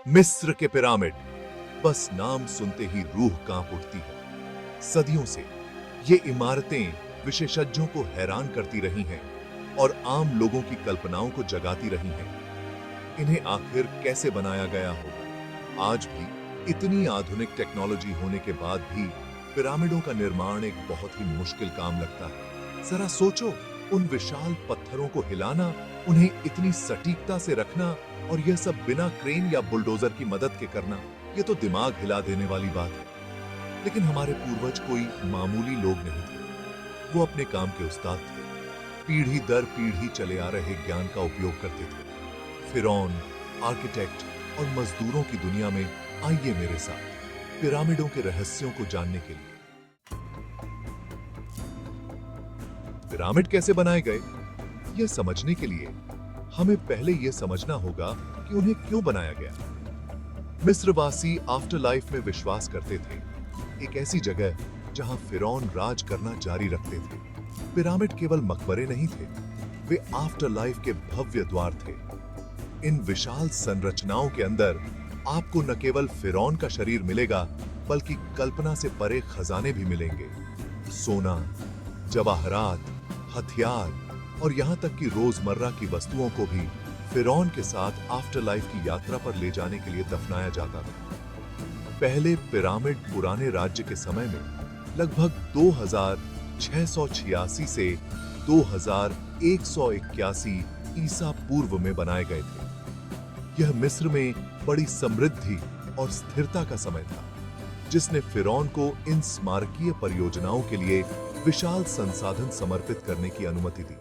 मिस्र के पिरामिड, बस नाम सुनते ही रूह कांप उठती है। सदियों से ये इमारतें विशेषज्ञों को हैरान करती रही हैं और आम लोगों की कल्पनाओं को जगाती रही हैं। इन्हें आखिर कैसे बनाया गया होगा? आज भी इतनी आधुनिक टेक्नोलॉजी होने के बाद भी पिरामिडों का निर्माण एक बहुत ही मुश्किल काम लगता है। जरा सोचो, उन विशाल पत्थरों को हिलाना, उन्हें इतनी सटीकता से रखना, और यह सब बिना क्रेन या बुलडोजर की मदद के करना, यह तो दिमाग हिला देने वाली बात है। लेकिन हमारे पूर्वज कोई मामूली लोग नहीं थे। वो अपने काम के उस्ताद थे। पीढ़ी दर पीढ़ी चले आ रहे ज्ञान का उपयोग करते थे। फिरौन, आर्किटेक्ट और मजदूरों की दुनिया में आइए मेरे साथ पिरामिडों के रहस्यों को जानने के लिए। पिरामिड कैसे बनाए गए, यह समझने के लिए हमें पहले यह समझना होगा कि उन्हें क्यों बनाया गया। मिस्रवासी आफ्टर लाइफ में विश्वास करते थे, एक ऐसी जगह जहां फिरौन राज करना जारी रखते थे। पिरामिड केवल मकबरे नहीं थे, वे आफ्टर लाइफ के भव्य द्वार थे। इन विशाल संरचनाओं के अंदर आपको न केवल फिरौन का शरीर मिलेगा, बल्कि कल्पना से परे खजाने भी मिलेंगे। सोना, जवाहरात, हथियार और यहां तक कि रोजमर्रा की वस्तुओं को भी फिरौन के साथ आफ्टर लाइफ की यात्रा पर ले जाने के लिए दफनाया जाता था। पहले पिरामिड पुराने राज्य के समय में लगभग 2686 से 2181 ईसा पूर्व में बनाए गए थे। यह मिस्र में बड़ी समृद्धि और स्थिरता का समय था, जिसने फिरौन को इन स्मारकीय परियोजनाओं के लिए विशाल संसाधन समर्पित करने की अनुमति दी।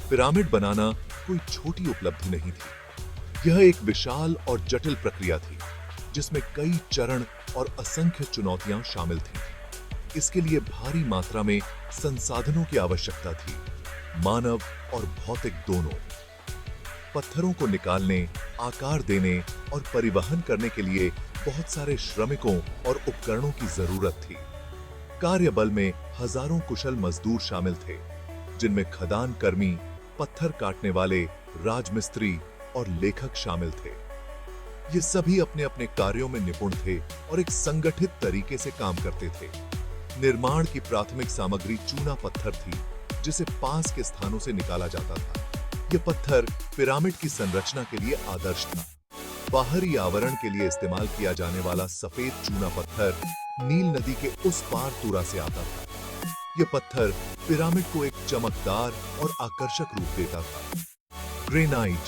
पिरामिड बनाना कोई छोटी उपलब्धि नहीं थी। यह एक विशाल और जटिल प्रक्रिया थी, जिसमें कई चरण और असंख्य चुनौतियां शामिल थीं। इसके लिए भारी मात्रा में संसाधनों की आवश्यकता थी, मानव और भौतिक दोनों। पत्थरों को निकालने, आकार देने और परिवहन करने के लिए बहुत सारे श्रमिकों और उपकरणों की जरूरत थी। कार्यबल में हजारों कुशल मजदूर शामिल थे, जिनमें खदान कर्मी, पत्थर काटने वाले, राजमिस्त्री और लेखक शामिल थे। ये सभी अपने अपने कार्यों में निपुण थे और एक संगठित तरीके से काम करते थे। निर्माण की प्राथमिक सामग्री चूना पत्थर थी, जिसे पास के स्थानों से निकाला जाता था। यह पत्थर पिरामिड की संरचना के लिए आदर्श था। बाहरी आवरण के लिए इस्तेमाल किया जाने वाला सफेद चूना पत्थर नील नदी के उस पार तुरा से आता था। यह पत्थर पिरामिड को एक चमकदार और आकर्षक रूप देता था। ग्रेनाइट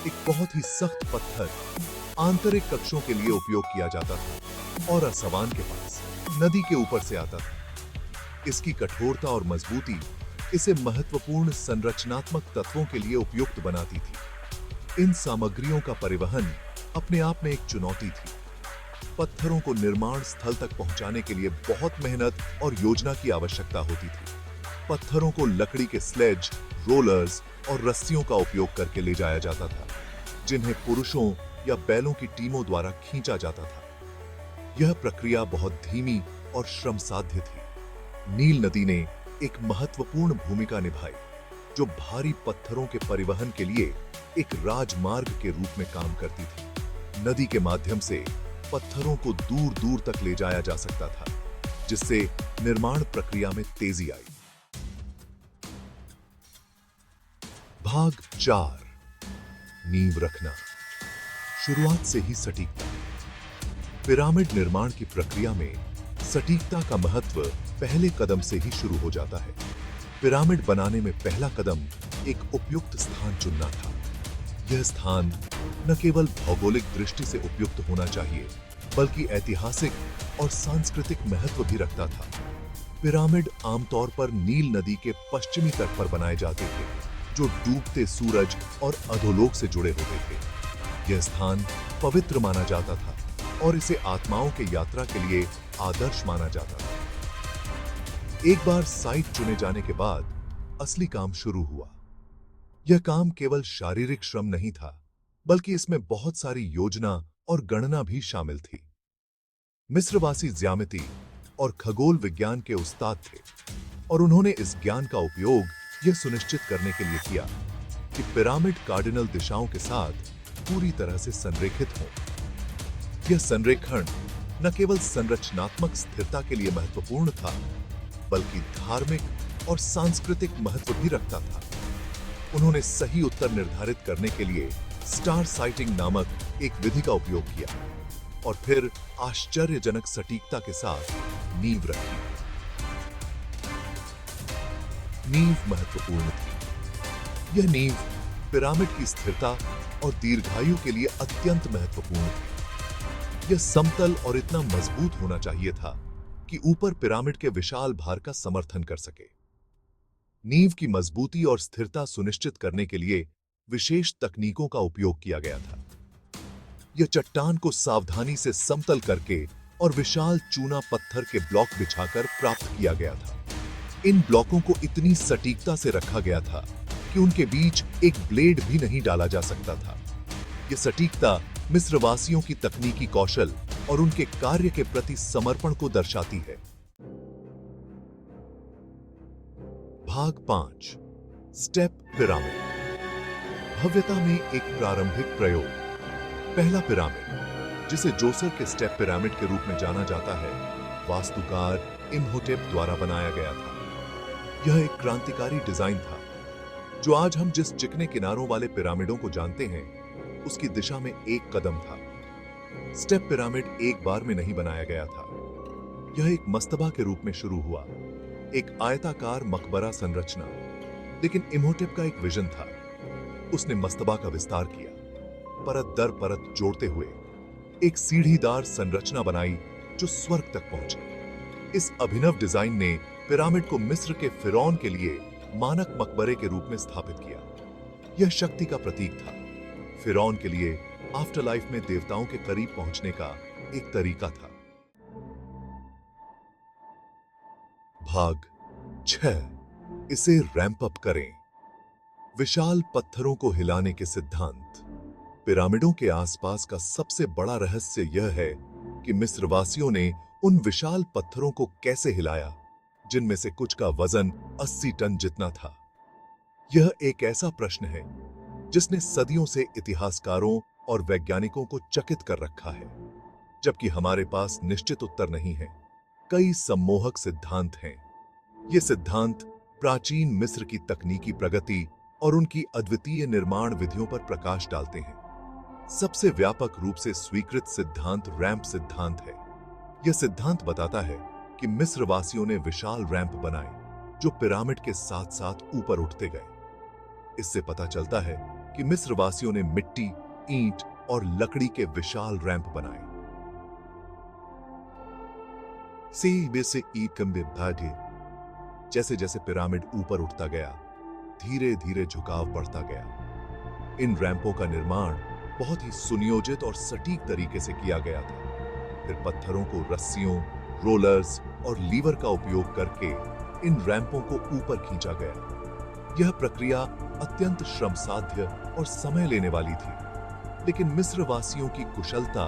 एक बहुत ही सख्त पत्थर आंतरिक कक्षों के लिए उपयोग किया जाता था और असवान के पास नदी के ऊपर से आता था। इसकी कठोरता और मजबूती इसे महत्वपूर्ण संरचनात्मक तत्वों के लिए उपयुक्त बनाती थी। इन सामग्रियों का परिवहन अपने आप में एक चुनौती थी। पत्थरों को निर्माण स्थल तक पहुंचाने के लिए बहुत मेहनत और योजना की आवश्यकता होती थी। पत्थरों को लकड़ी के स्लेज, रोलर्स और रस्सियों का उपयोग करके ले जाया जाता था, जिन्हें पुरुषों या बैलों की टीमों द्वारा खींचा जाता था। यह प्रक्रिया बहुत धीमी और श्रमसाध्य थी। नील नदी ने एक महत्वपूर्ण भूमिका निभाई, जो भारी पत्थरों के परिवहन के लिए एक राजमार्ग के रूप में काम करती थी। नदी के माध्यम से पत्थरों को दूर दूर तक ले जाया जा सकता था, जिससे निर्माण प्रक्रिया में तेजी आई। भाग 4, नींव रखना। शुरुआत से ही सटीकता। पिरामिड निर्माण की प्रक्रिया में सटीकता का महत्व पहले कदम से ही शुरू हो जाता है। पिरामिड बनाने में पहला कदम एक उपयुक्त स्थान चुनना था। यह स्थान न केवल भौगोलिक दृष्टि से उपयुक्त होना चाहिए, बल्कि ऐतिहासिक और सांस्कृतिक महत्व भी रखता था। पिरामिड आमतौर पर नील नदी के पश्चिमी तट पर बनाए जाते थे, जो डूबते सूरज और अधोलोक से जुड़े होते थे। यह स्थान पवित्र माना जाता था और इसे आत्माओं के यात्रा के लिए आदर्श माना जाता था। एक बार साइट चुने जाने के बाद असली काम शुरू हुआ। यह काम केवल शारीरिक श्रम नहीं था, बल्कि इसमें बहुत सारी योजना और गणना भी शामिल थी। मिस्रवासी ज्यामिति और खगोल विज्ञान के उस्ताद थे और उन्होंने इस ज्ञान का उपयोग यह सुनिश्चित करने के लिए किया कि पिरामिड कार्डिनल दिशाओं के साथ पूरी तरह से संरेखित हो। यह संरेखण न केवल संरचनात्मक स्थिरता के लिए महत्वपूर्ण था, बल्कि धार्मिक और सांस्कृतिक महत्व भी रखता था। उन्होंने सही उत्तर निर्धारित करने के लिए स्टार साइटिंग नामक एक विधि का उपयोग किया और फिर आश्चर्यजनक सटीकता के साथ नींव रखी। नींव महत्वपूर्ण थी। यह नींव पिरामिड की स्थिरता और दीर्घायु के लिए अत्यंत महत्वपूर्ण थी। यह समतल और इतना मजबूत होना चाहिए था कि ऊपर पिरामिड के विशाल भार का समर्थन कर सके। नींव की मजबूती और स्थिरता सुनिश्चित करने के लिए विशेष तकनीकों का उपयोग किया गया था। यह चट्टान को सावधानी से समतल करके और विशाल चूना पत्थर के ब्लॉक बिछाकर प्राप्त किया गया था। इन ब्लॉकों को इतनी सटीकता से रखा गया था कि उनके बीच एक ब्लेड भी नहीं डाला जा सकता था। यह सटीकता मिस्रवासियों की तकनीकी कौशल और उनके कार्य के प्रति समर्पण को दर्शाती है। भाग 5 स्टेप पिरामिड। भव्यता में एक प्रारंभिक प्रयोग। पहला पिरामिड, जिसे जोसर के स्टेप पिरामिड के रूप में जाना जाता है, वास्तुकार इम्होटेप द्वारा बनाया गया था। यह एक क्रांतिकारी डिजाइन था जो आज हम जिस चिकने किनारों वाले पिरामिडों को जानते हैं उसकी दिशा में एक कदम था। स्टेप पिरामिड एक बार में नहीं बनाया गया था। यह एक मस्तबा के रूप में शुरू हुआ, एक आयताकार मकबरा संरचना। लेकिन इम्होटेप का एक विजन था। उसने मस्तबा का विस्तार किया, परत दर परत जोड़ते हुए एक सीढ़ीदार संरचना बनाई जो स्वर्ग तक पहुंची। इस अभिनव डिजाइन ने पिरामिड को मिस्र के फिरौन के लिए मानक मकबरे के रूप में स्थापित किया। यह शक्ति का प्रतीक था। फिरौन के लिए आफ्टर लाइफ में देवताओं के करीब पहुंचने का एक तरीका था। भाग 6 इसे रैंप अप करें। विशाल पत्थरों को हिलाने के सिद्धांत। पिरामिडों के आसपास का सबसे बड़ा रहस्य यह है कि मिस्रवासियों ने उन विशाल पत्थरों को कैसे हिलाया जिनमें से कुछ का वजन 80 टन जितना था। यह एक ऐसा प्रश्न है जिसने सदियों से इतिहासकारों और वैज्ञानिकों को चकित कर रखा है। जबकि हमारे पास निश्चित उत्तर नहीं है, कई सम्मोहक सिद्धांत हैं। ये सिद्धांत प्राचीन मिस्र की तकनीकी प्रगति और उनकी अद्वितीय निर्माण विधियों पर प्रकाश डालते हैं। सबसे व्यापक रूप से स्वीकृत सिद्धांत रैंप सिद्धांत है। यह सिद्धांत बताता है कि मिस्रवासियों ने विशाल रैंप बनाए जो पिरामिड के साथ साथ ऊपर उठते गए। इससे पता चलता है कि मिस्रवासियों ने मिट्टी, ईंट और लकड़ी के विशाल रैंप बनाए। जैसे जैसे पिरामिड ऊपर उठता गया, धीरे धीरे झुकाव बढ़ता गया। इन रैंपों का निर्माण बहुत ही सुनियोजित और सटीक तरीके से किया गया था। फिर पत्थरों को रस्सियों, रोलर्स और लीवर का उपयोग करके इन रैंपों को ऊपर खींचा गया। यह प्रक्रिया अत्यंत श्रमसाध्य और समय लेने वाली थी, लेकिन मिस्रवासियों की कुशलता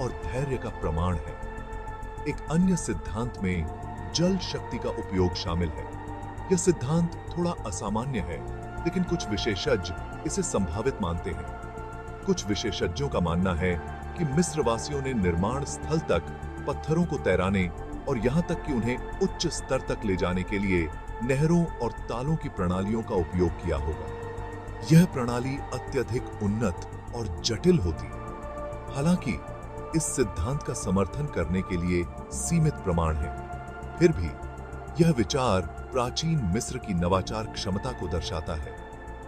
और धैर्य का प्रमाण है। एक अन्य सिद्धांत में जल शक्ति का उपयोग शामिल है। यह सिद्धांत थोड़ा असामान्य है, लेकिन कुछ विशेषज्ञ इसे संभावित मानते हैं। कुछ विशेषज्ञों का मानना है कि मिस्रवासियों ने निर्माण स्थल तक पत्थरों को तैराने और यहां तक कि उन्हें उच्च स्तर तक ले जाने के लिए नहरों और तालों की प्रणालियों का उपयोग किया होगा। यह प्रणाली अत्यधिक उन्नत और जटिल होती। हालांकि इस सिद्धांत का समर्थन करने के लिए सीमित प्रमाण है। फिर भी यह विचार प्राचीन मिस्र की नवाचार क्षमता को दर्शाता है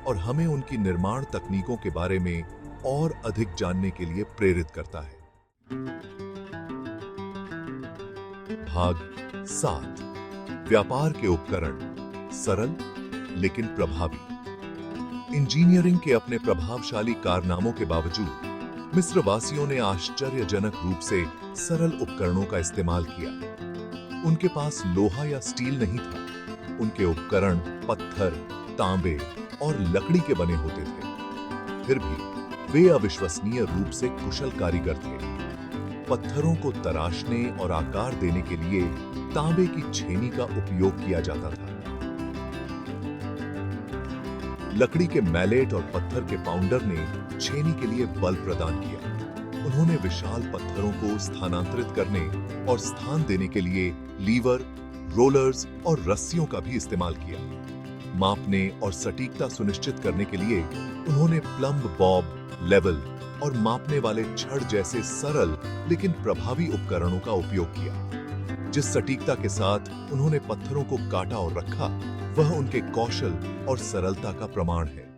और हमें उनकी निर्माण तकनीकों के बारे में और अधिक जानने के लिए प्रेरित करता है। भाग 7 व्यापार के उपकरण, सरल लेकिन प्रभावी। इंजीनियरिंग के अपने प्रभावशाली कारनामों के बावजूद मिस्रवासियों ने आश्चर्यजनक रूप से सरल उपकरणों का इस्तेमाल किया। उनके पास लोहा या स्टील नहीं था। उनके उपकरण पत्थर, तांबे और लकड़ी के बने होते थे। फिर भी वे अविश्वसनीय रूप से कुशल कारीगर थे। पत्थरों को तराशने और आकार देने के लिए तांबे की छेनी का उपयोग किया जाता था। लकड़ी के मैलेट और पत्थर के पाउंडर ने छेनी के लिए बल प्रदान किया। उन्होंने विशाल पत्थरों को स्थानांतरित करने और स्थान देने के लिए लीवर, रोलर्स और रस्सियों का भी इस्तेमाल किया। मापने और सटीकता सुनिश्चित करने के लिए उन्होंने प्लम्ब बॉब, लेवल और मापने वाले छड़ जैसे सरल लेकिन प्रभावी उपकरणों का उपयोग किया। जिस सटीकता के साथ उन्होंने पत्थरों को काटा और रखा, वह उनके कौशल और सरलता का प्रमाण है।